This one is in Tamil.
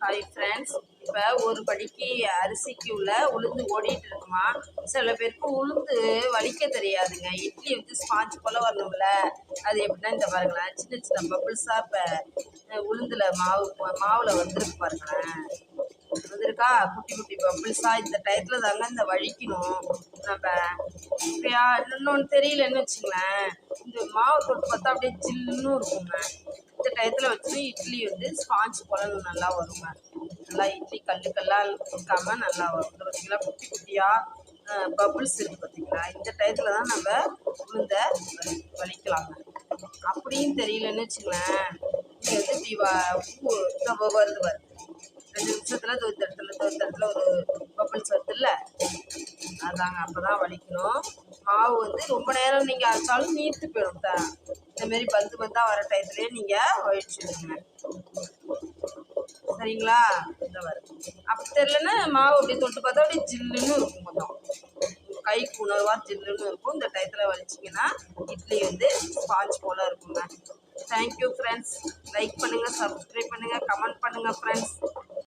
Hi friends. இப்போ ஒரு படிக்கு அரிசிக்கு உள்ள உளுந்து ஓடிட்டு இருக்குமா. சில பேருக்கு உளுந்து வலிக்க தெரியாதுங்க. இட்லி வந்து ஸ்பாஞ்ச் போல் வரணும்ல. அது எப்படின்னா இந்த பாருங்களேன், சின்ன சின்ன பபிள்ஸாக இப்போ உளுந்துல மாவில் வந்துருக்கு பாருங்களேன். வந்திருக்கா குட்டி குட்டி பபிள்ஸாக. இந்த டயத்தில் தாங்க இந்த வலிக்கணும் நம்ம. இப்பயா இன்னொன்று தெரியலன்னு வச்சுங்களேன், இந்த மாவை தொட்டு பார்த்தா அப்படியே ஜில்லுன்னு இருக்குங்க. இந்த டயத்தில் வச்சு இட்லி வந்து ஸ்பாஞ்ச் போல நல்லா வருங்க. நல்லா இட்லி கல்லாக இருக்காம நல்லா வரும். இந்த பார்த்தீங்களா குட்டி குட்டியாக பபுள்ஸ் இருக்குது பார்த்தீங்களா. இந்த டயத்தில் தான் நம்ம உளுந்த வலிக்கலாங்க. அப்படியும் தெரியலன்னு வச்சுங்களேன், நீங்கள் வந்து இப்படி வருது 2 நிமிஷத்தில் தோத்த இடத்துல ஒரு பபுள்ஸ் வருதுல்ல, அதாங்க அப்போ தான் வலிக்கணும். மாவு வந்து ரொம்ப நேரம் நீங்கள் அரைச்சாலும் நீர்த்து போயிடும். இந்தமாரி பந்தாக வர டயத்துலேயே நீங்கள் வழிச்சிடுங்க. சரிங்களா? இந்த வரும். அப்படி தெரிலன்னா மாவு அப்படியே தொட்டு பார்த்தா அப்படியே ஜில்லுன்னு இருக்கும். கொஞ்சம் கைக்கு உணர்வாக ஜில்லுன்னு இருக்கும். இந்த டயத்தில் வலிச்சிங்கன்னா இட்லி வந்து ஸ்பாஞ்ச் போல் இருக்குங்க. Thank you friends. லைக் பண்ணுங்கள், சப்ஸ்கிரைப் பண்ணுங்கள், கமெண்ட் பண்ணுங்கள் ஃப்ரெண்ட்ஸ்.